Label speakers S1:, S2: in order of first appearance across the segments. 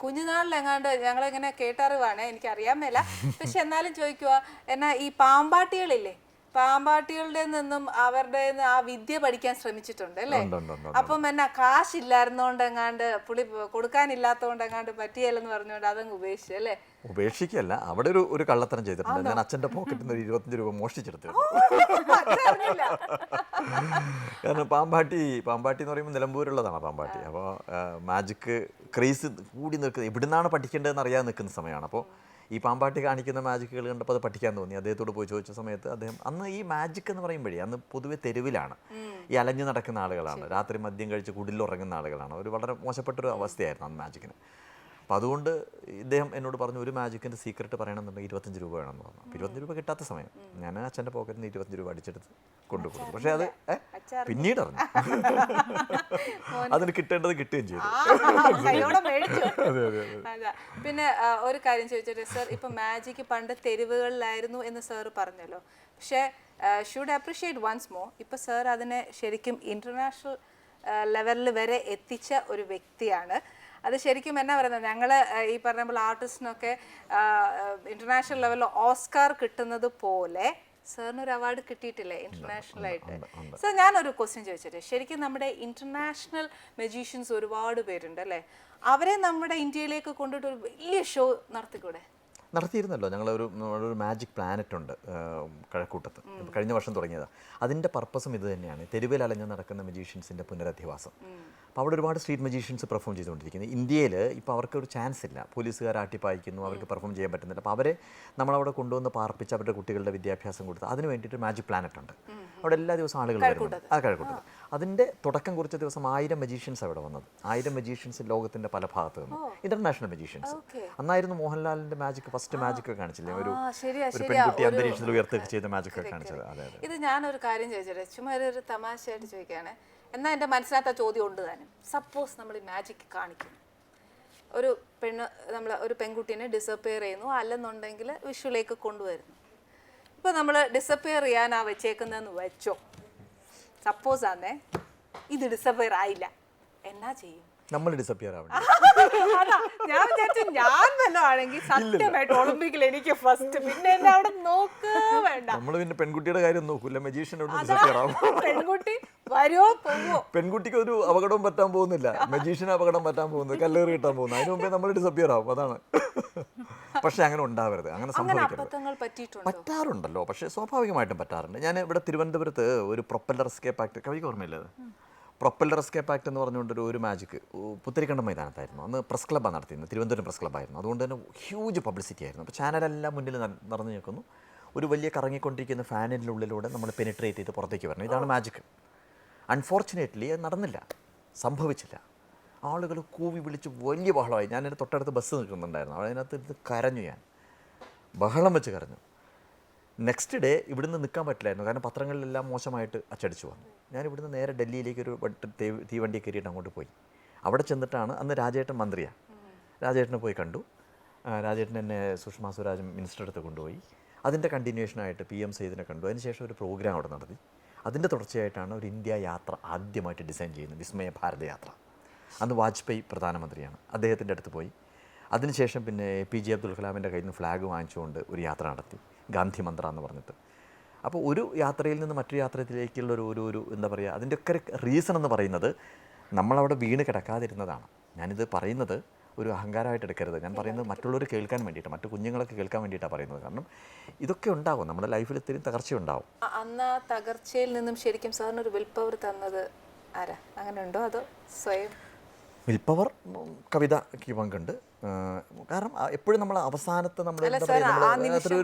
S1: കുഞ്ഞുനാളിലെങ്ങാണ്ട് ഞങ്ങളിങ്ങനെ കേട്ടറിവാണ്, എനിക്കറിയാൻ മേല. പക്ഷെ എന്നാലും ചോദിക്കുക, എന്നാ ഈ പാമ്പാട്ടികളില്ലേ, പാമ്പാട്ടികളുടെ നിന്നും അവരുടെ ആ വിദ്യ പഠിക്കാൻ ശ്രമിച്ചിട്ടുണ്ട് അല്ലേ? അപ്പം എന്നാ കാശില്ലായിരുന്നോണ്ട് എങ്ങാണ്ട് പുളി കൊടുക്കാനില്ലാത്തതുകൊണ്ട് എങ്ങാണ്ട് പറ്റിയല്ലെന്ന് പറഞ്ഞുകൊണ്ട് അതങ്ങ് ഉപേക്ഷിച്ചു അല്ലേ?
S2: ഉപേക്ഷിക്കല്ല, അവിടെ ഒരു കള്ളത്തരം ചെയ്തിട്ടുണ്ട്. ഞാൻ അച്ഛൻ്റെ പോക്കറ്റിൽ നിന്ന് 25 രൂപ മോഷ്ടിച്ചെടുത്തു. കാരണം പാമ്പാട്ടി എന്ന് പറയുമ്പോൾ നിലമ്പൂരുള്ളതാണ് പാമ്പാട്ടി. അപ്പോൾ മാജിക് ക്രേസ് കൂടി നിൽക്കുന്നത്, എവിടുന്നാണ് പഠിക്കേണ്ടതെന്ന് അറിയാതെ നിൽക്കുന്ന സമയമാണ്. അപ്പോൾ ഈ പാമ്പാട്ടി കാണിക്കുന്ന മാജിക്കുകൾ കണ്ടപ്പോൾ അത് പഠിക്കാൻ തോന്നി. അദ്ദേഹത്തോട് പോയി ചോദിച്ച സമയത്ത് അദ്ദേഹം, അന്ന് ഈ മാജിക് എന്ന് പറയുമ്പോഴേ അന്ന് പൊതുവെ തെരുവിലാണ്, ഈ അലഞ്ഞു നടക്കുന്ന ആളുകളാണ്, രാത്രി മദ്യം കഴിച്ച് കുടിലുറങ്ങുന്ന ആളുകളാണ്. ഒരു വളരെ മോശപ്പെട്ടൊരു അവസ്ഥയായിരുന്നു അന്ന് മാജിക്കിന്. അപ്പോൾ അതുകൊണ്ട് ഇദ്ദേഹം എന്നോട് പറഞ്ഞു, ഒരു മാജിക്കിൻ്റെ സീക്രട്ട് പറയണമെന്നുണ്ടെങ്കിൽ 25 രൂപ വേണമെന്ന് പറഞ്ഞു. അപ്പോൾ 25 രൂപ കിട്ടാത്ത സമയം ഞാൻ അച്ഛൻ്റെ പോക്കറ്റിൽ നിന്ന് 25 രൂപ അടിച്ചെടുത്ത് കൊണ്ടുപോകും. പക്ഷേ അത് പിന്നീട് അറിഞ്ഞു അതിന് കിട്ടേണ്ടത് കിട്ടുകയും ചെയ്തു.
S1: പിന്നെ ഒരു കാര്യം ചോദിച്ചോട്ടെ സർ, ഇപ്പൊ മാജിക് പണ്ട് തെരുവുകളിലായിരുന്നു എന്ന് സാർ പറഞ്ഞല്ലോ. പക്ഷേ ഷുഡ് അപ്രിഷിയേറ്റ് വൺസ് മോർ, ഇപ്പൊ സാർ അതിനെ ശരിക്കും ഇന്റർനാഷണൽ ലെവലിൽ വരെ എത്തിച്ച ഒരു വ്യക്തിയാണ്. അത് ശരിക്കും എന്നാ പറയുന്നത്, ഞങ്ങൾ ഈ പറഞ്ഞ പോലെ ആർട്ടിസ്റ്റിനൊക്കെ ഇന്റർനാഷണൽ ലെവലിൽ ഓസ്കാർ കിട്ടുന്നത് പോലെ സാറിനൊരു അവാർഡ് കിട്ടിയിട്ടില്ലേ ഇന്റർനാഷണലായിട്ട്? സർ ഞാനൊരു ക്വസ്റ്റ്യൻ ചോദിച്ചിട്ട്, ശരിക്കും നമ്മുടെ ഇന്റർനാഷണൽ മജീഷ്യൻസ് ഒരുപാട് പേരുണ്ട് അല്ലേ? അവരെ നമ്മുടെ ഇന്ത്യയിലേക്ക് കൊണ്ടിട്ട് ഒരു വലിയ ഷോ നടത്തിക്കൂടെ?
S2: നടത്തിയിരുന്നല്ലോ. ഞങ്ങളൊരു മാജിക് പ്ലാനറ്റ് ഉണ്ട് കഴക്കൂട്ടത്ത്, കഴിഞ്ഞ വർഷം തുടങ്ങിയതാണ്. അതിൻ്റെ പർപ്പസും ഇത് തന്നെയാണ്, തെരുവിൽ അലഞ്ഞ് നടക്കുന്ന മജീഷ്യൻസിൻ്റെ പുനരധിവാസം. അപ്പോൾ അവിടെ ഒരുപാട് സ്ട്രീറ്റ് മജീഷ്യൻസ് പെർഫോം ചെയ്തുകൊണ്ടിരിക്കുന്നത്. ഇന്ത്യയിൽ ഇപ്പോൾ അവർക്കൊരു ചാൻസ് ഇല്ല, പോലീസുകാർ ആട്ടിപ്പായിക്കുന്നു, അവർക്ക് പെർഫോം ചെയ്യാൻ പറ്റുന്നില്ല. അപ്പോൾ അവരെ നമ്മളവിടെ കൊണ്ടുവന്ന് പാർപ്പിച്ച് അവരുടെ കുട്ടികളുടെ വിദ്യാഭ്യാസം കൊടുത്ത് അതിന് വേണ്ടിയിട്ട് മാജിക് പ്ലാനറ്റ് ഉണ്ട്. അവിടെ എല്ലാ ദിവസവും ആളുകൾ വരുന്നുണ്ട്. ആ കഴക്കൂട്ടത്ത് അതിൻ്റെ തുടക്കം കുറിച്ച ദിവസം 1000 മജീഷ്യൻസ് അവിടെ വന്നത്. 1000 മജീഷ്യൻസ് ലോകത്തിൻ്റെ പല ഭാഗത്ത് നിന്ന്, ഇന്റർനാഷണൽ മജീഷ്യൻസ്. അന്നായിരുന്നു മോഹൻലാലിൻ്റെ മാജിക്, ഫസ്റ്റ് മാജിക് കാണിച്ചില്ലേ, ഒരു പെൺകുട്ടി അന്തരീക്ഷത്തിൽ ഉയർത്തൊക്കെ ചെയ്ത മാജിക് കാണിച്ചത്. അതെ അതെ.
S1: ഇത് ഞാനൊരു കാര്യം ചോദിച്ചത്, ചുമ്മാ ഒരു തമാശയായിട്ട് ചോദിക്കുകയാണ്, എന്നാൽ എൻ്റെ മനസ്സിനകത്ത ചോദ്യം ഉണ്ട് താനും. സപ്പോസ് നമ്മൾ ഈ മാജിക് കാണിക്കും, ഒരു ഒരു പെൺകുട്ടീനെ ഡിസപ്പിയർ ചെയ്യുന്നു, അല്ലെന്നുണ്ടെങ്കിൽ വിഷ്വലേക്ക് കൊണ്ടുവരുന്നു. ഇപ്പോൾ നമ്മൾ ഡിസപ്പിയർ ചെയ്യാനാ വെച്ചേക്കുന്നതെന്ന് വെച്ചോ, സപ്പോസ് ആണേ ഇത് ഡിസപ്പിയർ ആയില്ല, എന്നാ ചെയ്യും?
S2: നമ്മൾ ഡിസപ്പിയർ ആവണം.
S1: ഞാൻ വിചാരിച്ചു ഞാൻ വല്ല ആണെങ്കിൽ സത്യമായിട്ട് ഒളിമ്പിക്കിൽ എനിക്ക് ഫസ്റ്റ്, പിന്നെ എന്നെ അവിടെ നോക്ക് വേണ്ട.
S2: നമ്മൾ പിന്നെ പെൺകുട്ടിയുടെ കാര്യം നോക്കൂല, മജീഷ്യൻ ഡിസപ്പിയർ ആവും.
S1: പെൺകുട്ടി വരുമോ പോവോ?
S2: പെൺകുട്ടിക്ക് ഒരു അപകടം പറ്റാൻ പോകുന്നില്ല, മജീഷ്യന് അപകടം പറ്റാൻ പോകുന്നത്, കല്ലേറി കിട്ടാൻ പോകുന്നത്. അതിന് മുമ്പേ നമ്മൾ ഡിസപ്പിയർ ആവും, അതാണ്. പക്ഷെ അങ്ങനെ ഉണ്ടാവരുത്, അങ്ങനെ സംഭവിക്കരുത്. പറ്റാറുണ്ടല്ലോ, പക്ഷേ സ്വാഭാവികമായിട്ടും പറ്റാറുണ്ട്. ഞാൻ ഇവിടെ തിരുവനന്തപുരത്ത് ഒരു പ്രൊപ്പല്ലർ എസ്കേപ്പ് ആക്ട്, കവിക്ക് ഓർമ്മയില്ലേ, പ്രൊപ്പല്ലർ എസ്കേപ്പ് ആക്ട് എന്ന് പറഞ്ഞുകൊണ്ടൊരു മാജിക് പുത്തരിക്കണ്ടം മൈതാനത്തായിരുന്നു. അന്ന് പ്രസ് ക്ലബ്ബാണ് നടത്തിയിരുന്നത്, തിരുവനന്തപുരം പ്രസ് ക്ലബ്ബായിരുന്നു. അതുകൊണ്ട് തന്നെ ഹ്യൂജ് പബ്ലിസിറ്റി ആയിരുന്നു. അപ്പോൾ ചാനലെല്ലാം മുന്നിൽ നിറഞ്ഞു നിൽക്കുന്നു, ഒരു വലിയ കറങ്ങിക്കൊണ്ടിരിക്കുന്ന ഫാനിൻ്റെ ഉള്ളിലൂടെ നമ്മൾ പെനിട്രേറ്റ് ചെയ്ത് പുറത്തേക്ക് വരണം, ഇതാണ് മാജിക്. അൺഫോർച്ചുനേറ്റ്ലി അത് നടന്നില്ല, സംഭവിച്ചില്ല. ആളുകൾ കൂവി വിളിച്ച് വലിയ ബഹളമായി. ഞാനെൻ്റെ തൊട്ടടുത്ത് ബസ് നിൽക്കുന്നുണ്ടായിരുന്നു, അതിനകത്ത് കരഞ്ഞു, ഞാൻ ബഹളം വെച്ച് കരഞ്ഞു. നെക്സ്റ്റ് ഡേ ഇവിടുന്ന് നിൽക്കാൻ പറ്റില്ലായിരുന്നു, കാരണം പത്രങ്ങളിലെല്ലാം മോശമായിട്ട് അച്ചടിച്ചു വന്നു. ഞാൻ ഇവിടുന്ന് നേരെ ഡൽഹിയിലേക്ക് ഒരു തീവണ്ടി കയറിയിട്ട് അങ്ങോട്ട് പോയി. അവിടെ ചെന്നിട്ടാണ്, അന്ന് രാജേട്ടൻ മന്ത്രിയാണ്, രാജേട്ടനെ പോയി കണ്ടു. രാജേട്ടൻ എന്നെ സുഷമ സ്വരാജ് മിനിസ്റ്റർ അടുത്ത് കൊണ്ടുപോയി. അതിൻ്റെ കണ്ടിന്യൂഷനായിട്ട് PM സെയ്ദിനെ കണ്ടു. അതിനുശേഷം ഒരു പ്രോഗ്രാം അവിടെ നടത്തി. അതിൻ്റെ തുടർച്ചയായിട്ടാണ് ഒരു ഇന്ത്യ യാത്ര ആദ്യമായിട്ട് ഡിസൈൻ ചെയ്യുന്നത്, വിസ്മയ ഭാരത യാത്ര. അന്ന് വാജ്പേയി പ്രധാനമന്ത്രിയാണ്, അദ്ദേഹത്തിൻ്റെ അടുത്ത് പോയി. അതിനുശേഷം പിന്നെ APJ അബ്ദുൽ കലാമിൻ്റെ കയ്യിൽ നിന്ന് ഫ്ലാഗ് വാങ്ങിച്ചുകൊണ്ട് ഒരു യാത്ര നടത്തി, ഗാന്ധി മന്ത്ര എന്ന് പറഞ്ഞിട്ട്. അപ്പോൾ ഒരു യാത്രയിൽ നിന്ന് മറ്റൊരു യാത്രയിലേക്കുള്ള ഒരു എന്താ പറയുക, അതിൻ്റെയൊക്കെ റീസൺ എന്ന് പറയുന്നത് നമ്മളവിടെ വീണ് കിടക്കാതിരുന്നതാണ്. ഞാനിത് പറയുന്നത് ഒരു അഹങ്കാരമായിട്ട് എടുക്കരുത്, ഞാൻ പറയുന്നത് മറ്റുള്ളവർ കേൾക്കാൻ വേണ്ടിയിട്ട്, മറ്റു കുഞ്ഞുങ്ങളൊക്കെ കേൾക്കാൻ വേണ്ടിയിട്ടാണ് പറയുന്നത്. കാരണം ഇതൊക്കെ ഉണ്ടാവും, നമ്മുടെ ലൈഫിൽ ഇത്തിരി തകർച്ചയുണ്ടാവും.
S1: അന്ന് ആ തകർച്ചയിൽ നിന്നും ശരിക്കും സാറിനൊരു വിൽ പവർ തന്നത് ആരാ? അങ്ങനെ ഉണ്ടോ അതോ സ്വയം?
S2: വിൽ പവർ കവിതയ്ക്ക് പങ്കുണ്ട്. കാരണം എപ്പോഴും നമ്മൾ അവസാനത്തെ നമ്മൾ എന്താ പറയുക,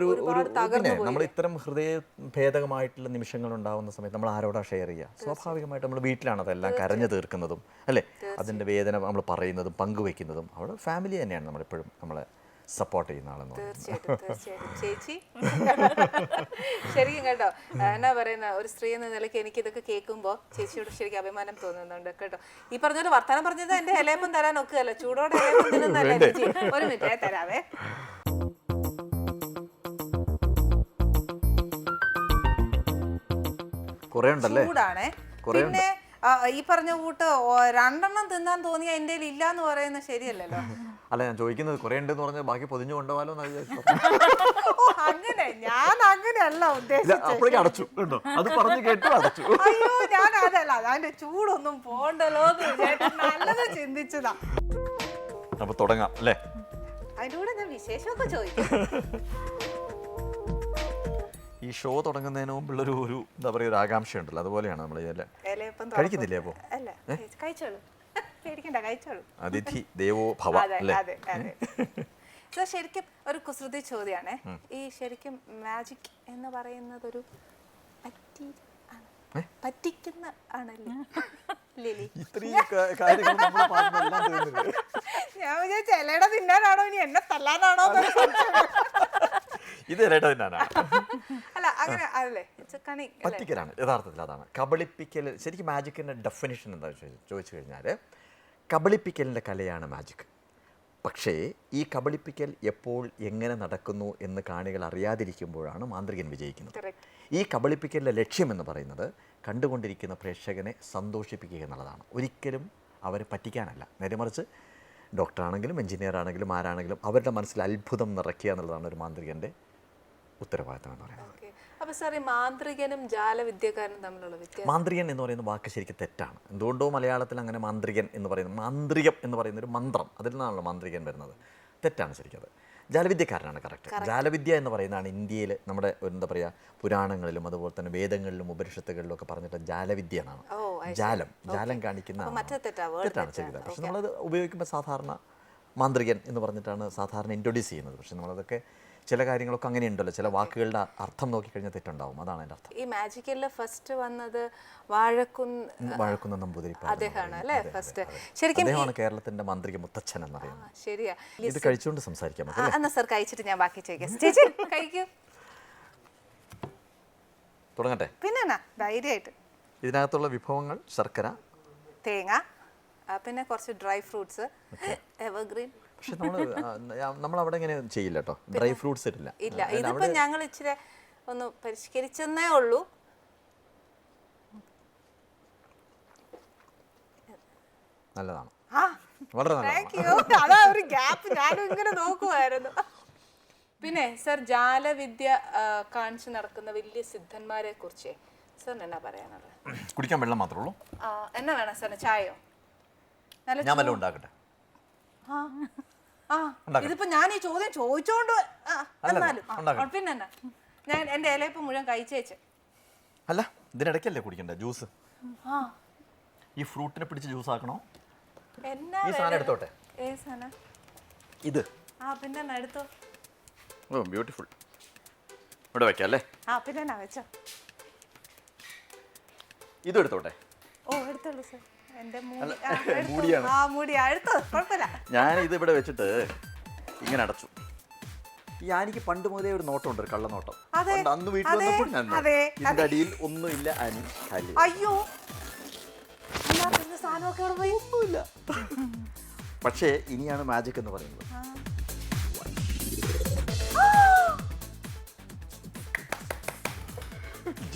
S2: പിന്നെ നമ്മൾ ഇത്തരം ഹൃദയഭേദകമായിട്ടുള്ള നിമിഷങ്ങൾ ഉണ്ടാകുന്ന സമയത്ത് നമ്മൾ ആരോടാ ഷെയർ ചെയ്യുക? സ്വാഭാവികമായിട്ട് നമ്മൾ വീട്ടിലാണ് അതെല്ലാം കരഞ്ഞു തീർക്കുന്നതും അല്ലേ, അതിൻ്റെ വേദന നമ്മൾ പറയുന്നതും പങ്കുവെക്കുന്നതും. അവിടെ ഫാമിലി തന്നെയാണ് നമ്മളെപ്പോഴും നമ്മളെ സപ്പോർട്ട് ചെയ്യുന്ന ആളെന്ന്.
S1: തീർച്ചയായിട്ടും ചേച്ചി ശരിക്കും കേട്ടോ, എന്നാ പറയുന്ന ഒരു സ്ത്രീ എന്ന നിലയ്ക്ക് എനിക്ക് ഇതൊക്കെ കേൾക്കുമ്പോൾ ചേച്ചിയോട് ശരിക്കും അഭിമാനം തോന്നുന്നുണ്ട് കേട്ടോ. ഈ പറഞ്ഞൊരു വർത്തമാനം പറഞ്ഞത് എൻ്റെ ഇലയപ്പം തരാൻ ഒക്കുകയല്ല, ചൂടോടെ ഇലയപ്പം തിന്നുന്നല്ല ചേച്ചി. ഒരു മിനിറ്റ് തരാവേ. ചൂടാണേ. പിന്നെ ഈ പറഞ്ഞ കൂട്ട് 2 എണ്ണം തിന്നാൻ തോന്നിയാൽ എൻ്റെ ഇല്ല എന്ന് പറയുന്നത് ശരിയല്ലല്ലോ.
S2: അല്ല ഞാൻ ചോദിക്കുന്നത് കുറേ ഉണ്ടെന്ന് പറഞ്ഞാൽ ബാക്കി പൊതിഞ്ഞു കൊണ്ടുപോകാലോ
S1: ഓ അങ്ങനെ, ഞാൻ അങ്ങനെയല്ല ഉദ്ദേശിച്ചത്.
S2: അപ്പോഴേക്കും അടച്ചു കേട്ടോ, അത് പറഞ്ഞു കേട്ടു അടച്ചു.
S1: അയ്യോ ഞാൻ അതല്ല, അതിന്റെ ചൂടൊന്നും പോണ്ടല്ലോ എന്ന് വിചാരിച്ചു നല്ലത് ചിന്തിച്ചതാ.
S2: അപ്പൊ തുടങ്ങാം അല്ലേ?
S1: അതിന്റെ കൂടെ ഞാൻ വിശേഷമൊക്കെ ചോദിക്കും.
S2: ഈ ഷോ തുടങ്ങുന്നതിന് മുമ്പുള്ളൊരു ഒരു എന്താ പറയുക ഒരു ആകാംക്ഷ ഉണ്ടല്ലോ, അതുപോലെയാണ് നമ്മൾ കഴിക്കുന്നില്ലേ അപ്പോ?
S1: അല്ല കഴിച്ചോളൂ, പേടിക്കണ്ട, കഴിച്ചോളൂ.
S2: അതിഥി ദേവോ ഭവ അല്ലേ?
S1: അതെ അതെ. ശരിക്കും ഒരു കുസൃതി ചോദ്യമാണേ, ഈ ശരിക്കും മാജിക് എന്ന് പറയുന്നത് ഒരു പറ്റിക്കുന്ന ആണല്ലേ ലിലി? ഞാൻ വിചാരിച്ച ഇലയുടെ തിന്നാനാണോ ഇനി എന്നെ തല്ലാനാണോ?
S2: ഇത് ഇലയുടെ തിന്നാനാണ്.
S1: അല്ല അങ്ങനെ അല്ലേ,
S2: പറ്റിക്കലാണ് യഥാർത്ഥത്തിൽ. അതാണ് കബളിപ്പിക്കൽ. ശരിക്കും മാജിക്കിന്റെ ഡെഫിനിഷൻ എന്താ ചോദിച്ചു കഴിഞ്ഞാൽ, കബളിപ്പിക്കലിന്റെ കലയാണ് മാജിക്. പക്ഷേ ഈ കബളിപ്പിക്കൽ എപ്പോൾ എങ്ങനെ നടക്കുന്നു എന്ന് കാണികൾ അറിയാതിരിക്കുമ്പോഴാണ് മാന്ത്രികൻ വിജയിക്കുന്നത്. ഈ കബളിപ്പിക്കലിൻ്റെ ലക്ഷ്യം എന്ന് പറയുന്നത് കണ്ടുകൊണ്ടിരിക്കുന്ന പ്രേക്ഷകനെ സന്തോഷിപ്പിക്കുക എന്നുള്ളതാണ്, ഒരിക്കലും അവരെ പറ്റിക്കാനല്ല. നേരെമറിച്ച് ഡോക്ടറാണെങ്കിലും എഞ്ചിനീയർ ആണെങ്കിലും ആരാണെങ്കിലും അവരുടെ മനസ്സിൽ അത്ഭുതം നിറയ്ക്കുക എന്നുള്ളതാണ് ഒരു മാന്ത്രികൻ്റെ ഉത്തരവാദിത്തം എന്ന് പറയുന്നത്.
S1: അപ്പോൾ സാർ, ഈ മാന്ത്രികനും ജാലവിദ്യക്കാരനും തമ്മിലുള്ള വ്യത്യാസം?
S2: മാന്ത്രികൻ എന്ന് പറയുന്ന വാക്ക് ശരിക്കും തെറ്റാണ്. എന്തുകൊണ്ടോ മലയാളത്തിൽ അങ്ങനെ മാന്ത്രികൻ എന്ന് പറയുന്നത്, മാന്ത്രികം എന്ന് പറയുന്ന ഒരു മന്ത്രം, അതിൽ നിന്നാണല്ലോ മാന്ത്രികൻ വരുന്നത്. തെറ്റാണ് ശരിക്കും. അത് ജാലവിദ്യക്കാരനാണ് കറക്റ്റ്. ജാലവിദ്യ എന്ന് പറയുന്നതാണ് ഇന്ത്യയിൽ നമ്മുടെ എന്താ പറയുക പുരാണങ്ങളിലും അതുപോലെ തന്നെ വേദങ്ങളിലും ഉപനിഷത്തുകളിലും ഒക്കെ പറഞ്ഞിട്ട് ജാലവിദ്യ എന്നാണ്. ജാലം കാണിക്കുന്ന തെറ്റാണ് ശരിക്കും. പക്ഷെ നമ്മളത് ഉപയോഗിക്കുമ്പോൾ സാധാരണ മാന്ത്രികൻ എന്ന് പറഞ്ഞിട്ടാണ് സാധാരണ ഇൻട്രൊഡ്യൂസ് ചെയ്യുന്നത്. പക്ഷെ നമ്മളതൊക്കെ ചില കാര്യങ്ങളൊക്കെ അങ്ങനെ ഉണ്ടല്ലോ, ചില വാക്കുകളുടെ അർത്ഥം നോക്കിക്കഴിഞ്ഞാൽ തെറ്റുണ്ടാവും. അതാണ് എൻ്റെ അർത്ഥം.
S1: ഈ മാജിക്കലിൽ ഫസ്റ്റ് വന്നത് വാഴക്കുന്ന്
S2: നമ്പൂതിരിപ്പാട്
S1: അദ്ദേഹമാണ് അല്ലേ ഫസ്റ്റ്? ശരിക്കും
S2: അദ്ദേഹമാണ് കേരളത്തിന്റെ മാന്ത്രിക മുത്തച്ഛൻ എന്നറിയുന്നത്.
S1: ശരിയാ.
S2: ഇത് കഴിച്ചുകൊണ്ട് സംസാരിക്കാൻ പറ്റും.
S1: എന്നാ സാർ കഴിച്ചിട്ട് ഞാൻ ബാക്കി ചോദിക്കാം. ചേച്ചി കഴിക്കൂ.
S2: തുടങ്ങട്ടെ?
S1: പിന്നെ ധൈര്യമായിട്ട്.
S2: ഇതിനകത്തുള്ള വിഭവങ്ങൾ ശർക്കര,
S1: തേങ്ങ, പിന്നെ കുറച്ച് ഡ്രൈ ഫ്രൂട്ട്സ്, എവർഗ്രീൻ.
S2: പക്ഷെ നമ്മളവിടെ ഇങ്ങനെ ചെയ്യില്ല കേട്ടോ, ഡ്രൈ ഫ്രൂട്ട്സ് ഇല്ല.
S1: ഇതിപ്പോ ഞങ്ങൾ ഇച്ചിരി ഒന്ന് പരിഷ്കരിച്ചെന്നേ ഉള്ളൂ.
S2: നല്ലതാണ്, വളരെ
S1: നല്ലതാണ്. അതാ ഒരു ഗ്യാപ്പ്, ഞാനും ഇങ്ങനെ നോക്കുമായിരുന്നു. പിന്നെ സർ, ജാലവിദ്യ കാണിച്ചു നടക്കുന്ന വലിയ സിദ്ധന്മാരെ കുറിച്ച് സാറിന് എന്നാ പറയാനുള്ളത്?
S2: കുടിക്കാൻ വെള്ളം മാത്രമേ ഉള്ളൂ.
S1: എന്നാ വേണം സാറിന്? ചായയോ?
S2: ഞാൻ വല്ലതും ഉണ്ടാക്കട്ടെ?
S1: ഇതിപ്പോ ഞാൻ ഈ ചോദ്യം ചോദിച്ചോണ്ട് പിന്നെ എന്നാ, ഞാൻ എന്റെ ഇലയപ്പം മുഴുവൻ കഴിച്ചേച്ച്.
S2: അല്ല, ഇതിനിടയ്ക്കല്ലേ കുടിക്കണ്ടേ ജ്യൂസ്? ഈ ഫ്രൂട്ടിനെ പിടിച്ച് ജ്യൂസ് ആക്കണോ? ഈ സാധനം എടുത്തോട്ടെ. ഇത്
S1: പിന്നെ എടുത്തോ.
S2: ഓ ബ്യൂട്ടിഫുൾ. ഇവിടെ വെക്കാം അല്ലേ?
S1: പിന്നെ വെച്ചോ.
S2: ഇതും എടുത്തോട്ടെ?
S1: ഓ എടുത്തോളൂ സാർ.
S2: ഞാൻ ഇത് ഇവിടെ വെച്ചിട്ട് ഇങ്ങനെ അടച്ചു. ഈ ആനിക്ക് പണ്ട് മുതലേ ഒരു നോട്ടമുണ്ട്, ഒരു കള്ളനോട്ടം. അന്ന് വീട്ടിൽ വന്നപ്പോൾ ഞാൻ ഇതിന്റെ അടിയിൽ ഒന്നുമില്ല, ആനി ഖാലി.
S1: അയ്യോ,
S2: ഒന്നുമില്ല. പക്ഷേ ഇനിയാണ് മാജിക് എന്ന് പറയുന്നത്.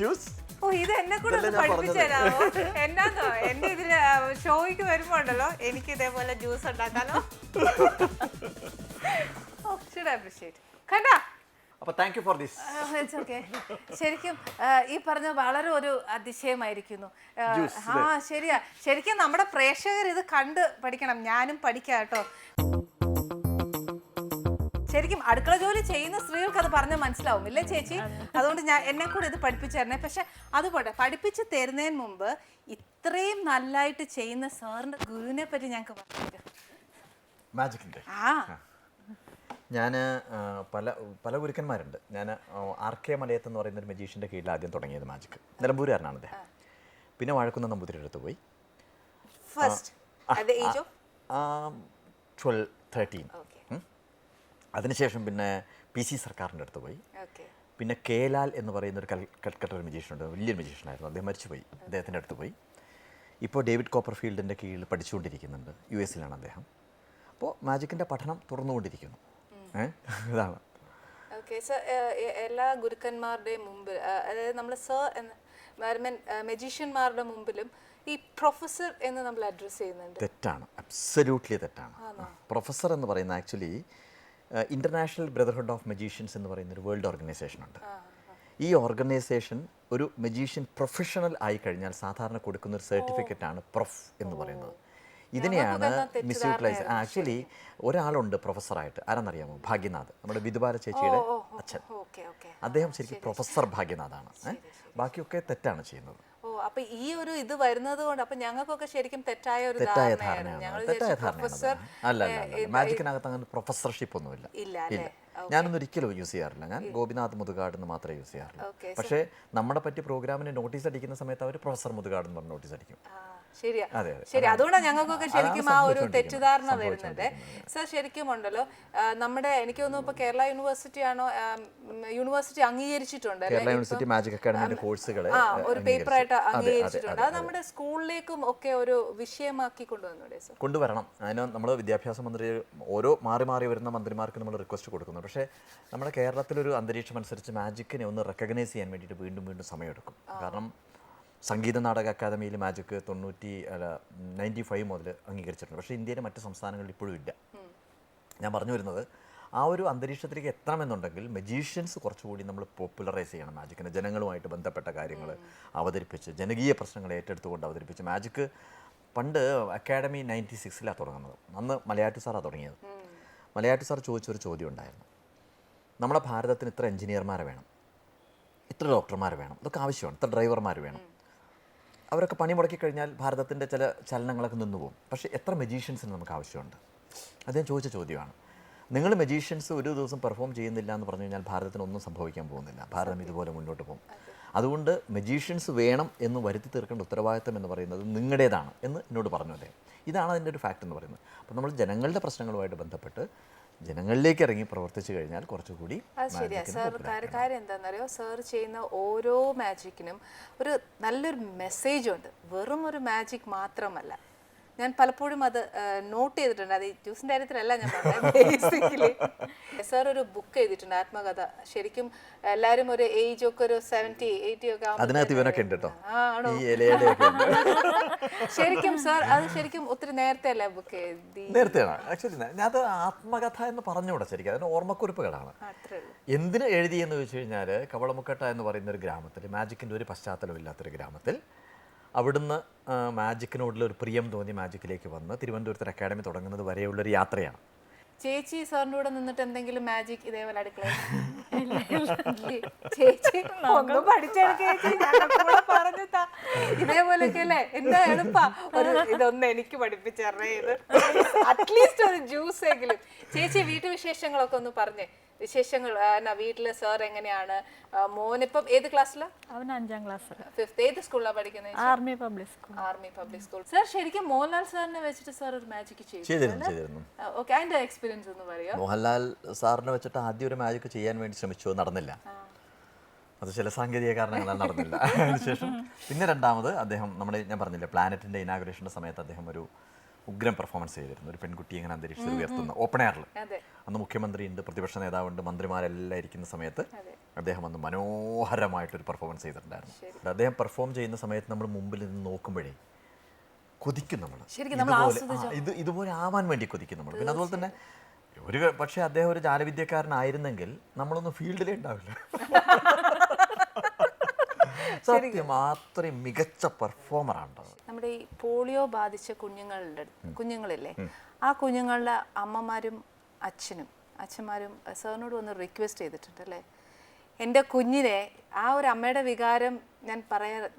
S2: ജ്യൂസ്.
S1: ഓ, ഇത് എന്നെ കൂടെ പഠിപ്പിച്ചു തരാമോ? എന്നാന്നോ, എന്റെ ഇതില് ഷോയ്ക്ക് വരുമ്പോ ഉണ്ടല്ലോ എനിക്ക് ഇതേപോലെ ജ്യൂസ് ഉണ്ടാക്കാലോ. കണ്ടാ? ശരിക്കും ഈ പറഞ്ഞ വളരെ ഒരു അതിശയമായിരിക്കുന്നു. ശരിയാ. ശരിക്കും നമ്മുടെ പ്രേക്ഷകർ ഇത് കണ്ട് പഠിക്കണം. ഞാനും പഠിക്കാം കേട്ടോ. ശരിക്കും അടുക്കള ജോലി ചെയ്യുന്ന സ്ത്രീകൾക്ക് അത് പറഞ്ഞാൽ മനസ്സിലാവും, ഇല്ലേ ചേച്ചി? അതുകൊണ്ട് ഞാൻ എന്നെ കൂടെ ഇത് പഠിപ്പിച്ചു തരണേ. പക്ഷെ അതുപോട്ടെ, പഠിപ്പിച്ച് തരുന്നതിന് മുമ്പ് ഇത്രയും നല്ലതായിട്ട് ചെയ്യുന്ന സാറിന്റെ ഗുരുവിനെ പറ്റി ഞങ്ങൾക്ക് പറഞ്ഞു.
S2: ഞാൻ പല ഗുരുക്കന്മാരുണ്ട്. ഞാൻ RK മലയത്ത് എന്ന് പറയുന്ന ഒരു മജീഷ്യൻ്റെ കീഴിൽ ആദ്യം തുടങ്ങിയത് മാജിക്. നിലമ്പൂരുകാരനാണ് അദ്ദേഹം. പിന്നെ വാഴക്കുന്ന് നമ്പൂതിരി അടുത്ത് പോയി. 12-13. അതിനുശേഷം പിന്നെ PC സർക്കാരിൻ്റെ അടുത്ത് പോയി. പിന്നെ കേലാൽ എന്ന് പറയുന്ന ഒരു കൽക്കട്ട ഒരു മജീഷ്യനുണ്ട്, വലിയൊരു മജീഷ്യനായിരുന്നു. അദ്ദേഹം മരിച്ചുപോയി. അദ്ദേഹത്തിൻ്റെ അടുത്ത് പോയി. ഇപ്പോൾ ഡേവിഡ് കോപ്പർഫീൽഡിൻ്റെ കീഴിൽ പഠിച്ചുകൊണ്ടിരിക്കുന്നുണ്ട്. US-ലാണ് അദ്ദേഹം. അപ്പോൾ മാജിക്കിൻ്റെ പഠനം തുറന്നുകൊണ്ടിരിക്കുന്നു. ഇതാണ്.
S1: എല്ലാ ഗുരുക്കന്മാരുടെയും മുമ്പിൽ, അതായത് നമ്മൾ സർ എന്ന മജീഷ്യന്മാരുടെ മുമ്പിലും ഈ പ്രൊഫസർ എന്ന് നമ്മൾ അഡ്രസ് ചെയ്യുന്നുണ്ട്.
S2: തെറ്റാണ്, അബ്സല്യൂട്ട്ലി തെറ്റാണ്. പ്രൊഫസർ എന്ന് പറയുന്ന actually international brotherhood of magicians എന്ന് പറയുന്ന ഒരു വേൾഡ് ഓർഗനൈസേഷൻ ഉണ്ട്. ഈ ഓർഗനൈസേഷൻ ഒരു മജീഷ്യൻ പ്രൊഫഷണൽ ആയി കഴിഞ്ഞാൽ സാധാരണ കൊടുക്കുന്ന ഒരു സർട്ടിഫിക്കറ്റാണ് പ്രൊഫ് എന്ന് പറയുന്നത്. ഇതിനെയാണ് മിസ്യൂട്ടിലൈസ്. ആക്ച്വലി ഒരാളുണ്ട് പ്രൊഫസറായിട്ട്, ആരാന്നറിയാമോ? ഭാഗ്യനാഥ്, നമ്മുടെ വിധുബാല ചേച്ചിയുടെ അച്ഛൻ. അദ്ദേഹം ശരിക്കും പ്രൊഫസർ ഭാഗ്യനാഥാണ്. ബാക്കിയൊക്കെ തെറ്റാണ് ചെയ്യുന്നത്.
S1: അപ്പൊ ഈ ഒരു ഇത് വരുന്നത് കൊണ്ട് അപ്പൊ ഞങ്ങൾക്കൊക്കെ ശരിക്കും തെറ്റായ ഒരു
S2: തെറ്റായ ധാരണയാണ്. അല്ല, മാജിക്കിനകത്ത് അങ്ങനെ പ്രൊഫസർഷിപ്പ് ഒന്നുമില്ല. ഇല്ല, ഞാനൊന്നും ഒരിക്കലും യൂസ് ചെയ്യാറില്ല. ഞാൻ ഗോപിനാഥ് മുതുകാട് എന്ന് മാത്രമേ യൂസ് ചെയ്യാറുള്ളൂ. പക്ഷേ നമ്മളെ പറ്റി പ്രോഗ്രാമിന് നോട്ടീസ് അടിക്കുന്ന സമയത്ത് അവർ പ്രൊഫസർ മുതുകാട് എന്ന് പറഞ്ഞ് നോട്ടീസ് അടിക്കും.
S1: ശരി, അതുകൊണ്ടാണ് ഞങ്ങൾക്കൊക്കെ ശരിക്കും ആ ഒരു തെറ്റിദ്ധാരണ വരുന്നത്. സർ ശരിക്കും ഉണ്ടല്ലോ, നമ്മുടെ എനിക്ക് തോന്നുന്നു ഇപ്പൊ കേരള യൂണിവേഴ്സിറ്റി ആണോ, യൂണിവേഴ്സിറ്റി അംഗീകരിച്ചിട്ടുണ്ട്
S2: കേരള യൂണിവേഴ്സിറ്റി മാജിക് അക്കാഡമിയുടെ കോഴ്സുകൾ
S1: ഒരു പേപ്പറായിട്ട് അംഗീകരിച്ചിട്ടുണ്ട്. അത് നമ്മുടെ സ്കൂളിലേക്കും ഒക്കെ ഒരു വിഷയമാക്കി കൊണ്ടുവന്നൂടെ സർ?
S2: കൊണ്ടുവരണം. അതിന് നമ്മൾ വിദ്യാഭ്യാസ മന്ത്രി ഓരോ മാറി മാറി വരുന്ന മന്ത്രിമാർക്ക് നമ്മൾ റിക്വസ്റ്റ് കൊടുക്കുന്നു. പക്ഷേ നമ്മുടെ കേരളത്തിലൊരു അന്തരീക്ഷം അനുസരിച്ച് മാജിക്കിനെ ഒന്ന് റെക്കഗ്നൈസ് ചെയ്യാൻ വേണ്ടിയിട്ട് വീണ്ടും വീണ്ടും സമയമെടുക്കും. കാരണം സംഗീത നാടക അക്കാദമിയിൽ മാജിക് 95 മുതൽ അംഗീകരിച്ചിട്ടുണ്ട്. പക്ഷേ ഇന്ത്യയിലെ മറ്റ് സംസ്ഥാനങ്ങളിൽ ഇപ്പോഴും ഇല്ല. ഞാൻ പറഞ്ഞു വരുന്നത്, ആ ഒരു അന്തരീക്ഷത്തിലേക്ക് എത്തണമെന്നുണ്ടെങ്കിൽ മജീഷ്യൻസ് കുറച്ചുകൂടി നമ്മൾ പോപ്പുലറൈസ് ചെയ്യണം. മാജിക്കിനെ ജനങ്ങളുമായിട്ട് ബന്ധപ്പെട്ട കാര്യങ്ങൾ അവതരിപ്പിച്ച്, ജനകീയ പ്രശ്നങ്ങൾ ഏറ്റെടുത്തുകൊണ്ട് അവതരിപ്പിച്ച്. മാജിക് പണ്ട് അക്കാഡമി 96 തുടങ്ങുന്നത്. അന്ന് മലയാറ്റു സാറാണ് തുടങ്ങിയത്. മലയാറ്റു സാർ ചോദിച്ചൊരു ചോദ്യം ഉണ്ടായിരുന്നു, നമ്മളെ ഭാരതത്തിന് ഇത്ര എഞ്ചിനീയർമാരെ വേണം, ഇത്ര ഡോക്ടർമാർ വേണം, ഇതൊക്കെ ആവശ്യമാണ്, ഇത്ര ഡ്രൈവർമാർ വേണം. അവരൊക്കെ പണി മുടക്കി കഴിഞ്ഞാൽ ഭാരതത്തിൻ്റെ ചില ചലനങ്ങളൊക്കെ നിന്നുപോകും. പക്ഷേ എത്ര മജീഷ്യൻസിന് നമുക്ക് ആവശ്യമുണ്ട്? അദ്ദേഹം ചോദിച്ച ചോദ്യമാണ്. നിങ്ങൾ മജീഷ്യൻസ് ഒരു ദിവസം പെർഫോം ചെയ്യുന്നില്ല എന്ന് പറഞ്ഞു കഴിഞ്ഞാൽ ഭാരതത്തിനൊന്നും സംഭവിക്കാൻ പോകുന്നില്ല. ഭാരതം ഇതുപോലെ മുന്നോട്ട് പോകും. അതുകൊണ്ട് മജീഷ്യൻസ് വേണം എന്ന് വരുത്തി തീർക്കേണ്ട ഉത്തരവാദിത്തം എന്ന് പറയുന്നത് നിങ്ങളുടേതാണ് എന്ന് എന്നോട് പറഞ്ഞു അദ്ദേഹം. ഇതാണ് അതിൻ്റെ ഒരു ഫാക്റ്റ് എന്ന് പറയുന്നത്. അപ്പോൾ നമ്മൾ ജനങ്ങളുടെ പ്രശ്നങ്ങളുമായിട്ട് ബന്ധപ്പെട്ട് ജനങ്ങളിലേക്ക് ഇറങ്ങി പ്രവർത്തിച്ചു കഴിഞ്ഞാൽ കുറച്ചുകൂടി.
S1: അത് ശരിയാ സാർ. കാര്യം എന്താണെന്നറിയോ, സാർ ചെയ്യുന്ന ഓരോ മാജിക്കിനും ഒരു നല്ലൊരു മെസ്സേജ് ഉണ്ട്. വെറും ഒരു മാജിക് മാത്രമല്ല. ഞാൻ പലപ്പോഴും അത് നോട്ട് ചെയ്തിട്ടുണ്ട്. അത് ജ്യൂസിൻ്റെ കാര്യത്തിലല്ല ഞാൻ പറഞ്ഞത്. ബേസിക്കലി സാർ ഒരു ബുക്ക് എഴുതിയിട്ടുണ്ട്, ആത്മകഥ. ശരിക്കും എല്ലാവരും ഒരു ഏജ് ഒക്കെ ഒരു 70, 80 ഒക്കെ ആണോ? ശരിക്കും സാർ അത് ശരിക്കും ഒത്തിരി നേരത്തെ അല്ല ബുക്ക് എഴുതി?
S2: നേരത്തെയാണ്. ആക്ച്വലി അത് ആത്മകഥ എന്ന് പറഞ്ഞുകൂടെ ശരിക്കും, അതിന് ഓർമ്മക്കുറിപ്പുകളാണ്. എന്തിനു എഴുതി എന്ന് ചോദിച്ചു കഴിഞ്ഞാൽ, കവളമുക്കട്ട എന്ന് പറയുന്ന ഒരു ഗ്രാമത്തിൽ, മാജിക്കിൻ്റെ ഒരു പശ്ചാത്തലമില്ലാത്തൊരു ഗ്രാമത്തിൽ, അവിടുന്ന് മാജിക്കിനോടുള്ള ഒരു പ്രിയം തോന്നി മാജിക്കിലേക്ക് വന്ന് തിരുവനന്തപുരത്ത് അക്കാഡമി തുടങ്ങുന്നത് വരെയുള്ളൊരു യാത്രയാണ്.
S1: ചേച്ചി സാറിൻ്റെ കൂടെ നിന്നിട്ട് എന്തെങ്കിലും മാജിക് ഇതേപോലെ അടുക്കള ചേച്ചി ഒന്നും പഠിച്ചെടുക്കുക ഇതേപോലെയൊക്കെ അല്ലേ? എന്താ എളുപ്പാ ഒരു ഇതൊന്നും എനിക്ക് പഠിപ്പിച്ചറിയേ, ഇത് അറ്റ്ലീസ്റ്റ് ഒരു ജ്യൂസ് എങ്കിലും. ചേച്ചി വീട്ടുവിശേഷങ്ങളൊക്കെ ഒന്ന് പറഞ്ഞേ. വിശേഷങ്ങൾ വീട്ടില് സാർ എങ്ങനെയാണ്? മോനിപ്പം ഏത് ക്ലാസ്സിലാണ്?
S3: അവൻ 5ാം ക്ലാസ്.
S1: 5th. ഏത് സ്കൂളിലാണ് പഠിക്കുന്നത്?
S3: Army public school.
S1: Army public school. Sir ശരിക്കും മോഹൻലാൽ സാറിനെ വെച്ചിട്ട് സാർ ഒരു മാജിക്
S2: ചെയ്തിരുന്നു.
S1: ഓക്കെ, അതിന്റെ എക്സ്പീരിയൻസ് ഒന്ന് പറയാം.
S2: മോഹൻലാൽ സാറിനെ വെച്ചിട്ട് ആദ്യം ഒരു മാജിക് ചെയ്യാൻ വേണ്ടി ശ്രമിച്ചു, നടന്നില്ല. അത് ചില സാങ്കേതിക കാരണങ്ങളാൽ നടന്നില്ല. അതിനുശേഷം പിന്നെ രണ്ടാമത് അദ്ദേഹം ഞാൻ പറഞ്ഞില്ലേ, പ്ലാനറ്റിന്റെ ഇനാഗുറേഷന്റെ സമയത്ത് അദ്ദേഹം ഒരു ഉഗ്രം പെർഫോമൻസ് ചെയ്തിരുന്നു. ഒരു പെൺകുട്ടി ഇങ്ങനെ അന്തരീക്ഷത്തിൽ ഉയർത്തുന്ന ഓപ്പൺ എയറിൽ. അന്ന് മുഖ്യമന്ത്രിയുണ്ട്, പ്രതിപക്ഷ നേതാവുണ്ട്, മന്ത്രിമാരെല്ലാം ഇരിക്കുന്ന സമയത്ത് അദ്ദേഹം അന്ന് മനോഹരമായിട്ടൊരു പെർഫോമൻസ് ചെയ്തിട്ടുണ്ടായിരുന്നു. അദ്ദേഹം പെർഫോം ചെയ്യുന്ന സമയത്ത് നമ്മൾ മുമ്പിൽ നിന്ന് നോക്കുമ്പോഴേ കൊതിക്കും നമ്മൾ. ഇതുപോലെ ആവാൻ വേണ്ടി കൊതിക്കും നമ്മൾ. പിന്നെ അതുപോലെ തന്നെ പക്ഷേ അദ്ദേഹം ഒരു ജാലവിദ്യക്കാരനായിരുന്നെങ്കിൽ നമ്മളൊന്നും ഫീൽഡിലേ ഉണ്ടാവില്ല. സത്യം, അത്രയും മികച്ച പെർഫോമറാണ്.
S1: നമ്മുടെ ഈ പോളിയോ ബാധിച്ച കുഞ്ഞുങ്ങളില്ലേ, ആ കുഞ്ഞുങ്ങളുടെ അമ്മമാരും അച്ഛന്മാരും സാറിനോട് ഒന്ന് റിക്വസ്റ്റ് ചെയ്തിട്ടുണ്ട് അല്ലേ, എൻ്റെ കുഞ്ഞിനെ, ആ ഒരു അമ്മയുടെ വികാരം ഞാൻ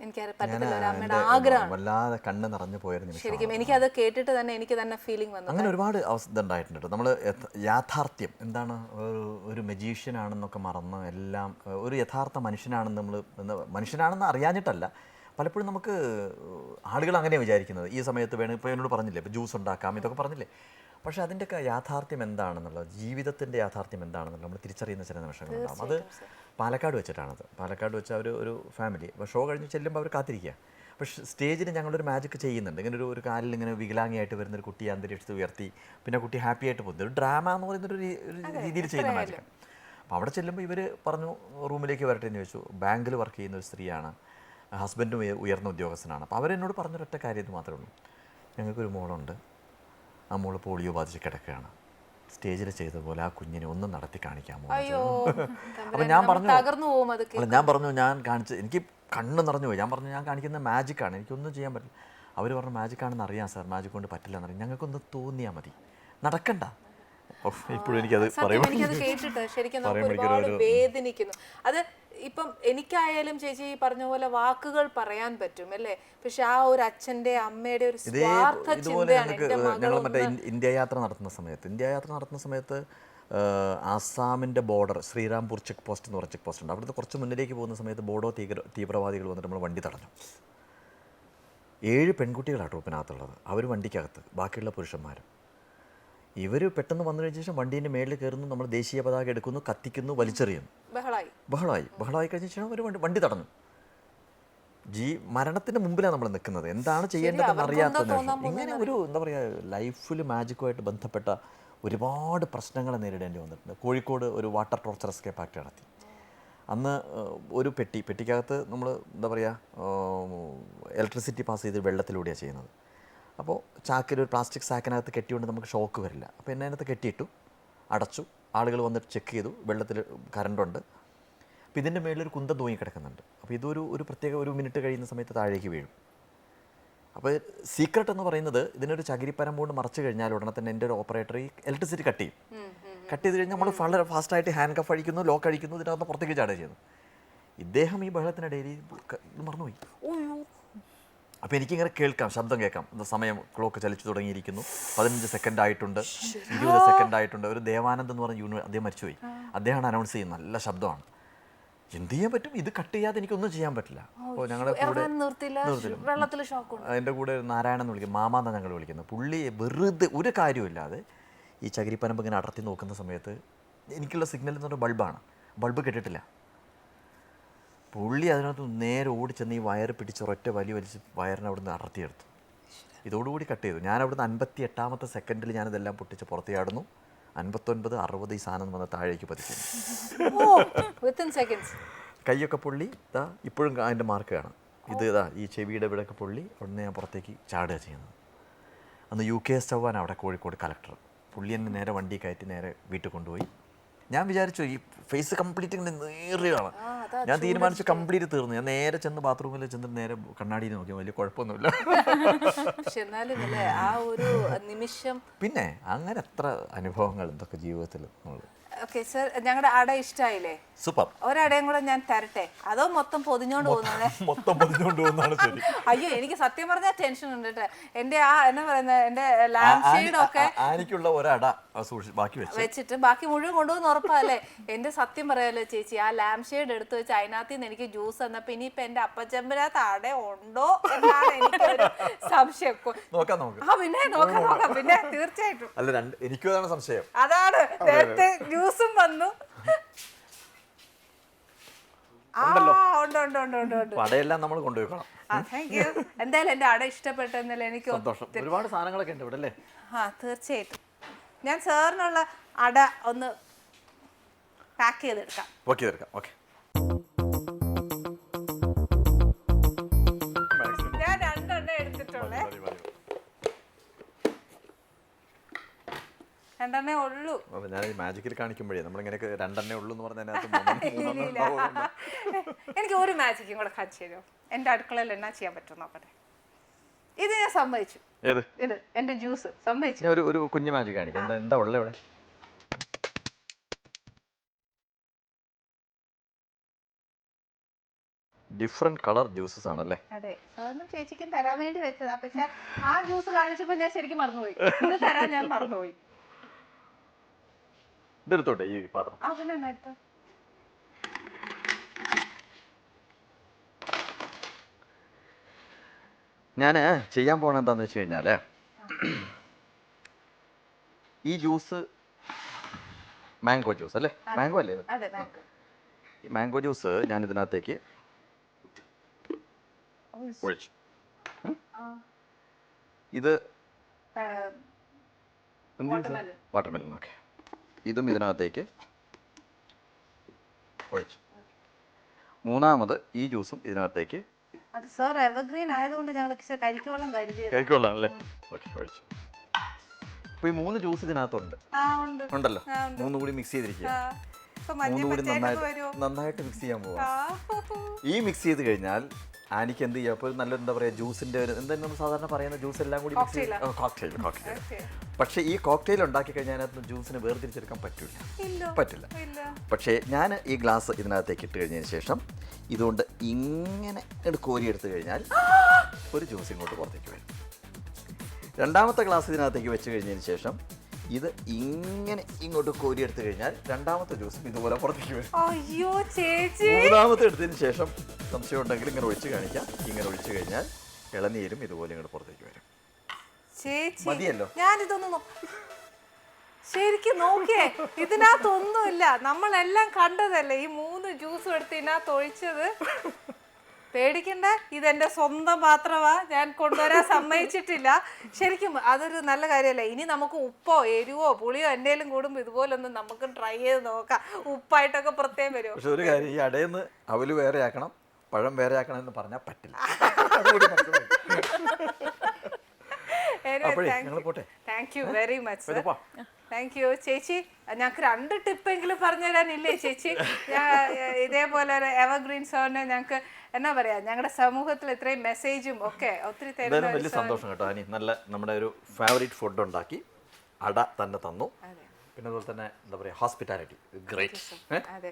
S1: എനിക്ക് പറ്റത്തില്ല, ഒരു അമ്മയുടെ ആഗ്രഹം
S2: വല്ലാതെ കണ്ണ് നിറഞ്ഞു പോയിരുന്നു.
S1: ശരിക്കും എനിക്കത് കേട്ടിട്ട് തന്നെ എനിക്ക് തന്നെ ഫീലിംഗ് വന്നു.
S2: അങ്ങനെ ഒരുപാട് അവസ്ഥ ഉണ്ടായിട്ടുണ്ട്. നമ്മൾ യാഥാർത്ഥ്യം എന്താണ്, ഒരു മജീഷ്യൻ ആണെന്നൊക്കെ മറന്ന് എല്ലാം ഒരു യഥാർത്ഥ മനുഷ്യനാണെന്ന് മനുഷ്യനാണെന്ന് അറിയാഞ്ഞിട്ടല്ല, പലപ്പോഴും നമുക്ക് ആളുകൾ അങ്ങനെ വിചാരിക്കുന്നത്. ഈ സമയത്ത് വേണം, ഇപ്പോൾ എന്നോട് പറഞ്ഞില്ലേ, ഇപ്പോൾ ജ്യൂസ് ഉണ്ടാക്കാം ഇതൊക്കെ പറഞ്ഞില്ലേ, പക്ഷേ അതിൻ്റെയൊക്കെ യാഥാർത്ഥ്യം എന്താണെന്നുള്ളത്, ജീവിതത്തിൻ്റെ യാഥാർത്ഥ്യം എന്താണെന്നുള്ളത് നമ്മൾ തിരിച്ചറിയുന്ന ചില നിമിഷങ്ങളുണ്ടാകും. അത് പാലക്കാട് വെച്ചിട്ടാണത്. പാലക്കാട് വെച്ച് ഒരു ഫാമിലി ഷോ കഴിഞ്ഞ് ചെല്ലുമ്പോൾ അവർ കാത്തിരിക്കുക. പക്ഷേ സ്റ്റേജിൽ ഞങ്ങളൊരു മാജിക് ചെയ്യുന്നുണ്ട്. ഇങ്ങനെ ഒരു കാലിൽ ഇങ്ങനെ വികലാംഗിയായിട്ട് വരുന്നൊരു കുട്ടിയെ അന്തരീക്ഷത്തിൽ ഉയർത്തി പിന്നെ കുട്ടി ഹാപ്പി ആയിട്ട് പോകുന്നത് ഒരു ഡ്രാമ എന്ന് പറയുന്നൊരു രീതിയിൽ ചെയ്യുന്ന മാജിക്. അപ്പോൾ അവിടെ ചെല്ലുമ്പോൾ ഇവർ പറഞ്ഞു റൂമിലേക്ക് വരട്ടെ എന്ന് ചോദിച്ചു. ബാങ്കിൽ വർക്ക് ചെയ്യുന്ന ഒരു സ്ത്രീയാണ്, ഹസ്ബൻഡും ഉയർന്ന ഉദ്യോഗസ്ഥനാണ്. അപ്പോൾ അവരെന്നോട് പറഞ്ഞൊരൊറ്റ കാര്യം ഇത് മാത്രമേ ഉള്ളൂ, ഞങ്ങൾക്കൊരു മോളുണ്ട്, ആ മോള് പോളിയോ ബാധിച്ച് കിടക്കുകയാണ്, സ്റ്റേജിൽ ചെയ്ത പോലെ ആ കുഞ്ഞിനെ ഒന്നും നടത്തി കാണിക്കാമോ? അപ്പോൾ ഞാൻ പറഞ്ഞു ഞാൻ പറഞ്ഞു ഞാൻ കാണിച്ച് എനിക്ക് കണ്ണ് നിറഞ്ഞു പോയി. ഞാൻ പറഞ്ഞു ഞാൻ കാണിക്കുന്ന മാജിക്കാണ്, എനിക്കൊന്നും ചെയ്യാൻ പറ്റില്ല. അവർ പറഞ്ഞു മാജിക്കാണെന്ന് അറിയാം സാർ, മാജിക് കൊണ്ട് പറ്റില്ല എന്ന് പറയും. ഞങ്ങൾക്കൊന്ന് തോന്നിയാൽ മതി, നടക്കണ്ട. ഇപ്പോഴും എനിക്കത്
S1: കേട്ടിട്ട് ശരിക്കും നമുക്ക് ഒരുപാട് വേദനിക്കുന്നു. അത് ഇപ്പം എനിക്കായാലും ചേച്ചി പറഞ്ഞ പോലെ വാക്കുകൾ പറയാൻ പറ്റും അല്ലേ, പക്ഷെ ആ ഒരു അച്ഛന്റെ അമ്മയുടെ ഒരു സ്വാർത്ഥ ചിന്തയാണ്.
S2: ഞങ്ങൾ മറ്റേ ഇന്ത്യ യാത്ര നടത്തുന്ന സമയത്ത് ആസാമിൻ്റെ ബോർഡർ ശ്രീരാംപൂർ ചെക്ക് പോസ്റ്റ് എന്ന് പറഞ്ഞ ചെക്ക് പോസ്റ്റ് ഉണ്ട്. അവിടുത്തെ കുറച്ച് മുന്നിലേക്ക് പോകുന്ന സമയത്ത് ബോഡോ തീവ്രവാദികൾ വന്നിട്ട് നമ്മൾ വണ്ടി തടഞ്ഞു. 7 പെൺകുട്ടികളാണ് ട്രൂപ്പിനകത്തുള്ളത്, അവർ വണ്ടിക്കകത്ത്, ബാക്കിയുള്ള പുരുഷന്മാരും. ഇവർ പെട്ടെന്ന് വന്നതിന് ശേഷം വണ്ടീൻ്റെ മേളിൽ കയറുന്നു, നമ്മൾ ദേശീയ പതാക എടുക്കുന്നു, കത്തിക്കുന്നു, വലിച്ചെറിയുന്നു. ബഹളമായി കഴിഞ്ഞ ശേഷം അവർ വണ്ടി തടഞ്ഞു. മരണത്തിൻ്റെ മുമ്പിലാണ് നമ്മൾ നിൽക്കുന്നത്, എന്താണ് ചെയ്യേണ്ടതെന്ന് അറിയാത്ത നിമിഷം. ഇങ്ങനെ ഒരു എന്താ പറയുക, ലൈഫിൽ മാജിക്കുമായിട്ട് ബന്ധപ്പെട്ട ഒരുപാട് പ്രശ്നങ്ങൾ നേരിടേണ്ടി വന്നിട്ടുണ്ട്. കോഴിക്കോട് ഒരു വാട്ടർ ടോർച്ചർ എസ്കേപ്പ് ആക്ട് നടത്തി. അന്ന് ഒരു പെട്ടിക്കകത്ത് നമ്മൾ എന്താ പറയുക, ഇലക്ട്രിസിറ്റി പാസ് ചെയ്ത് വെള്ളത്തിലൂടെയാണ് ചെയ്യുന്നത്. അപ്പോൾ ഒരു പ്ലാസ്റ്റിക് സാക്കിനകത്ത് കെട്ടിക്കൊണ്ട് നമുക്ക് ഷോക്ക് വരില്ല. അപ്പോൾ എന്നെ അതിനകത്ത് കെട്ടിയിട്ടു, അടച്ചു, ആളുകൾ വന്നിട്ട് ചെക്ക് ചെയ്തു, വെള്ളത്തിൽ കറണ്ടുണ്ട്. അപ്പോൾ ഇതിൻ്റെ മേളിലൊരു കുന്തം തൂങ്ങി കിടക്കുന്നുണ്ട്. അപ്പോൾ ഒരു പ്രത്യേക 1 മിനിറ്റ് കഴിയുന്ന സമയത്ത് താഴേക്ക് വീഴും. അപ്പോൾ സീക്രട്ട് എന്ന് പറയുന്നത്, ഇതിനൊരു ചകിരിപ്പരം കൊണ്ട് മറച്ചു കഴിഞ്ഞാൽ ഉടനെ തന്നെ എൻ്റെ ഒരു ഓപ്പറേറ്റർ ഈ ഇലക്ട്രിസിറ്റി കട്ട് ചെയ്ത് കഴിഞ്ഞാൽ നമ്മൾ വളരെ ഫാസ്റ്റായിട്ട് ഹാൻഡ് കഫ് അഴിക്കുന്നു, ലോക്ക് അഴിക്കുന്നു, ഇതിനകത്ത് പുറത്തേക്ക് ചാടുക ചെയ്യുന്നു. ഇദ്ദേഹം ഈ ബഹളത്തിനിടയിൽ മറന്നുപോയി. അപ്പോൾ എനിക്കിങ്ങനെ കേൾക്കാം, ശബ്ദം കേൾക്കാം, സമയം ക്ലോക്ക് ചലിച്ചു തുടങ്ങിയിരിക്കുന്നു, 15 സെക്കൻഡ് ആയിട്ടുണ്ട്, 20 സെക്കൻഡ് ആയിട്ടുണ്ട്. ഒരു ദേവാനന്ദ് എന്ന് പറഞ്ഞ അദ്ദേഹം മരിച്ചുപോയി, അദ്ദേഹമാണ് അനൗൺസ് ചെയ്യുന്നത്, നല്ല ശബ്ദമാണ്. എന്ത് ചെയ്യാൻ പറ്റും, ഇത് കട്ട് ചെയ്യാതെ എനിക്കൊന്നും ചെയ്യാൻ പറ്റില്ല. അപ്പോൾ ഞങ്ങളുടെ കൂടെ എൻ്റെ കൂടെ നാരായണൻ എന്ന് വിളിക്കും, മാമ എന്നാണ് ഞങ്ങൾ വിളിക്കുന്നത്. പുള്ളി വെറുതെ ഒരു കാര്യമില്ലാതെ ഈ ചകിരിപ്പനമ്പ് ഇങ്ങനെ അടർത്തി നോക്കുന്ന സമയത്ത് എനിക്കുള്ള സിഗ്നൽ എന്ന് പറഞ്ഞാൽ ബൾബ് കെട്ടിട്ടില്ല. പുള്ളി അതിനകത്ത് നേരെ ഓടിച്ചെന്ന് ഈ വയർ പിടിച്ച് ഒരൊറ്റ വലിച്ച് വയറിനെ അവിടുന്ന് അടർത്തിയെടുത്തു. ഇതോടുകൂടി കട്ട് ചെയ്തു. ഞാൻ അവിടുന്ന് 58ാമത്തെ സെക്കൻഡിൽ ഞാനിതെല്ലാം പൊട്ടിച്ച് പുറത്ത് ചാടുന്നു. 59, 60 ഈ സാധനം വന്ന് താഴേക്ക് പതിക്കുന്നു. കൈയൊക്കെ പൊള്ളി, ഇതാ ഇപ്പോഴും അതിൻ്റെ മാർക്ക് കാണാം. ഇത് ഇതാ ഈ ചെവിയുടെ ഇവിടെയൊക്കെ പൊള്ളി, അവിടുന്ന് ഞാൻ പുറത്തേക്ക് ചാടുക ചെയ്യുന്നത്. അന്ന് UK സ്റ്റവാൻ അവിടെ കോഴിക്കോട് കളക്ടർ. പുള്ളി എന്നെ നേരെ വണ്ടി കയറ്റി നേരെ വീട്ടിൽ കൊണ്ടുപോയി. ഞാൻ വിചാരിച്ചു ഈ ഫേസ് കംപ്ലീറ്റ് ഇങ്ങനെ നേരെയാണ്. ഞാൻ തീരുമാനിച്ചു കംപ്ലീറ്റ് തീർന്നു. ഞാൻ നേരെ ചെന്ന് ബാത്റൂമിൽ ചെന്നിട്ട് നേരെ കണ്ണാടിയിൽ നോക്കി, വലിയ കുഴപ്പമൊന്നുമില്ല. പിന്നെ അങ്ങനെ എത്ര അനുഭവങ്ങൾ ഇതൊക്കെ ജീവിതത്തിൽ നമ്മൾ.
S1: ഓക്കെ സർ, ഞങ്ങളുടെ അട ഇഷ്ടമായില്ലേ?
S2: സൂപ്പർ.
S1: ഒരടയും കൂടെ ഞാൻ തരട്ടെ, അതോ മൊത്തം പൊതിഞ്ഞോണ്ട്
S2: പോകുന്നതാണ്? ശരി.
S1: അയ്യോ, എനിക്ക് സത്യം പറഞ്ഞാൽ ടെൻഷൻ ഉണ്ട് കേട്ടോ. എന്റെ എന്നാ പറയുന്നത്, എന്റെ ലാംപ് ഷെയ്ഡ് ഒക്കെ
S2: എനിക്കുള്ള ഒരട വെച്ചിട്ട്
S1: ബാക്കി മുഴുവൻ കൊണ്ടുപോകുന്ന ഉറപ്പല്ലേ? എന്റെ സത്യം പറയാലോ ചേച്ചി, ആ ലാംപ് ഷെയ്ഡ് എടുത്ത് വെച്ച് അതിനകത്ത് നിന്ന് എനിക്ക് ജ്യൂസ് തന്നപ്പോ ഇനിയിപ്പൊ എന്റെ അപ്പച്ചമ്പനകത്ത് അട ഉണ്ടോ എന്നാണ് എനിക്കൊരു സംശയം. പിന്നെ നോക്കാം, പിന്നെ തീർച്ചയായിട്ടും.
S2: എനിക്കും അതാണ് സംശയം.
S1: അതാണ് നേരത്തെ ജ്യൂസും വന്നു.
S2: അടയെല്ലാം നമ്മൾ കൊണ്ടുപോയിക്കണം.
S1: എന്തായാലും എന്റെ അട ഇഷ്ടപ്പെട്ടെന്നല്ലേ എനിക്ക്
S2: സന്തോഷം. ഒരുപാട് സാധനങ്ങളൊക്കെ ഉണ്ട് ഇവിടെ അല്ലേ?
S1: തീർച്ചയായിട്ടും. ഞാൻ സാറിനുള്ള അട ഒന്ന് പാക്ക് ചെയ്തെടുക്കാം.
S2: ഓക്കെ.
S1: ഞാൻ 2 എണ്ണം എടുത്തിട്ടുള്ളേ, 2 എണ്ണേ ഉള്ളൂ.
S2: ഞാൻ മാജിക്കിൽ കാണിക്കുമ്പോഴേ നമ്മളിങ്ങനെ 2 എണ്ണേ ഉള്ളൂ എന്ന് പറഞ്ഞാൽ
S1: എനിക്ക് ഒരു മാജിക്കും കൂടെ കാണിച്ചു തരുമോ? എന്റെ അടുക്കളയിൽ എന്നാ ചെയ്യാൻ പറ്റും നോക്കട്ടെ. ഇത് ഞാൻ സമ്മതിച്ചു. ഇത് എന്റെ ജ്യൂസ് സമ്മതിച്ചു.
S2: ഒരു കുഞ്ഞു മാജിക് കാണിക്കാം. എന്താ ഉള്ളത് ഇവിടെ? ഡിഫറെന്റ് കളർ ജ്യൂസസ് ആണല്ലേ?
S1: അതെ, അതൊന്നും ചേച്ചിക്കും തരാൻ വേണ്ടി വെച്ചതാ. പക്ഷെ ആ ജ്യൂസ് കാണിച്ചപ്പോ ഞാൻ ശരിക്കും മറന്നുപോയി. ഇത് തരാൻ ഞാൻ മറന്നുപോയി.
S2: ഇതെടുത്തോട്ടെ ഈ പാത്രം.
S1: അതിനെടുത്തോ.
S2: ഞാൻ ചെയ്യാൻ പോണ എന്താന്ന് വെച്ച് കഴിഞ്ഞാല്, ഈ ജ്യൂസ് മാംഗോ ജ്യൂസ് അല്ലേ? മാംഗോ അല്ലേ? ഈ മാംഗോ ജ്യൂസ് ഞാൻ ഇതിനകത്തേക്ക് ഒഴിച്ചു. ഇത് വാട്ടർമെലൺ. ഓക്കെ, ഇതും ഇതിനകത്തേക്ക് ഒഴിച്ചു. മൂന്നാമത് ഈ ജ്യൂസും ഇതിനകത്തേക്ക്
S1: അത് സർ എവർഗ്രീൻ ആയതുകൊണ്ട് ഞങ്ങൾ കരിക്കോളം കരുതിയത്.
S2: കഴിക്കൊള്ളാം അല്ലേ? കഴിച്ചു. അപ്പോൾ ഈ 3 ജ്യൂസ് ഇതിനകത്തുണ്ട്.
S1: ഉണ്ട്.
S2: ഉണ്ടല്ലോ. 3 കൂടി മിക്സ് ചെയ്തിരിക്കുക. 3 കൂടി നന്നായിട്ട് മിക്സ് ചെയ്യാൻ പോവാം. ഈ മിക്സ് ചെയ്ത് കഴിഞ്ഞാൽ ആനിക്ക് എന്ത് ചെയ്യുക? അപ്പോൾ നല്ലൊരു എന്താ പറയുക, ജ്യൂസിൻ്റെ ഒരു എന്തായാലും നമ്മൾ സാധാരണ പറയുന്ന ജ്യൂസ് എല്ലാം കൂടി മിക്സ് ചെയ്ത് കോക്ടെയിൽ. പക്ഷേ ഈ കോക്ടെയിൽ ഉണ്ടാക്കി കഴിഞ്ഞാൽ അതിനകത്ത് ജ്യൂസിന് വേർതിരിച്ചെടുക്കാൻ പറ്റില്ല. പക്ഷേ ഞാൻ ഈ ഗ്ലാസ് ഇതിനകത്തേക്ക് ഇട്ട് കഴിഞ്ഞതിന് ശേഷം ഇതുകൊണ്ട് ഇങ്ങനെ കോരിയെടുത്ത് കഴിഞ്ഞാൽ ഒരു ജ്യൂസ് ഇങ്ങോട്ട് പുറത്തേക്ക് വരും. രണ്ടാമത്തെ ഗ്ലാസ് ഇതിനകത്തേക്ക് വെച്ച് കഴിഞ്ഞതിന് ശേഷം ഇത് ഇങ്ങനെ ഇങ്ങോട്ട് കോരിയെടുത്ത് കഴിഞ്ഞാൽ രണ്ടാമത്തെ ജ്യൂസും ഇതുപോലെ പുറത്തേക്ക് വരും.
S1: അയ്യോ ചേച്ചി,
S2: മൂന്നാമത്തെ എടുത്തതിന് ശേഷം സംശയം ഉണ്ടെങ്കിൽ ഇങ്ങനെ ഒഴിച്ച് കാണിക്കാം. ഇങ്ങനെ ഒഴിച്ചു കഴിഞ്ഞാൽ ഇളനീരും ഇതുപോലെ ഇങ്ങോട്ട് പുറത്തേക്ക് വരും.
S1: ചേച്ചി
S2: മതിയല്ലോ.
S1: ഞാനിതൊന്നും ശരിക്കും നോക്കിയേ, ഇതിനകത്തൊന്നുമില്ല. നമ്മളെല്ലാം കണ്ടതല്ലേ ഈ 3 ജ്യൂസും എടുത്ത് ഇതിനകത്ത് ഒഴിച്ചത്. പേടിക്കണ്ട, ഇതെന്റെ സ്വന്തം പാത്രമാ, ഞാൻ കൊണ്ടുവരാൻ സമ്മതിച്ചിട്ടില്ല. ശരിക്കും അതൊരു നല്ല കാര്യമല്ലേ. ഇനി നമുക്ക് ഉപ്പോ എരിവോ പുളിയോ എന്തെങ്കിലും കൂടുമ്പോൾ ഇതുപോലൊന്നും നമുക്ക് ട്രൈ ചെയ്ത് നോക്കാം. ഉപ്പായിട്ടൊക്കെ പ്രത്യേകം വരുമോ?
S2: പക്ഷെ ഒരു കാര്യം, ഈ അടയെന്ന് അവല് വേറെ ആക്കണം, പഴം വേറെ ആക്കണം എന്ന് പറഞ്ഞാൽ പറ്റില്ല.
S1: Thank you very much. Thank you ചേച്ചി. ഞങ്ങൾക്ക് 2 ടിപ്പെങ്കിലും പറഞ്ഞു തരാനില്ലേ ചേച്ചി? ഇതേപോലെ ഒരു എവർഗ്രീൻ സാറിനെ ഞങ്ങൾക്ക് എന്നാ പറയാ, ഞങ്ങളുടെ സമൂഹത്തിൽ ഇത്രയും മെസ്സേജും ഒക്കെ ഒത്തിരി തരുന്ന
S2: വലിയ സന്തോഷം കേട്ടോ. അനി നല്ല നമ്മുടെ ഒരു ഫേവറേറ്റ് ഫുഡ് ഉണ്ടാക്കി അട തന്നെ തന്നു. പിന്നെ അതുപോലെ തന്നെ എന്താ പറയാ, ഹോസ്പിറ്റാലിറ്റി ഗ്രേറ്റ്.
S1: അതെ.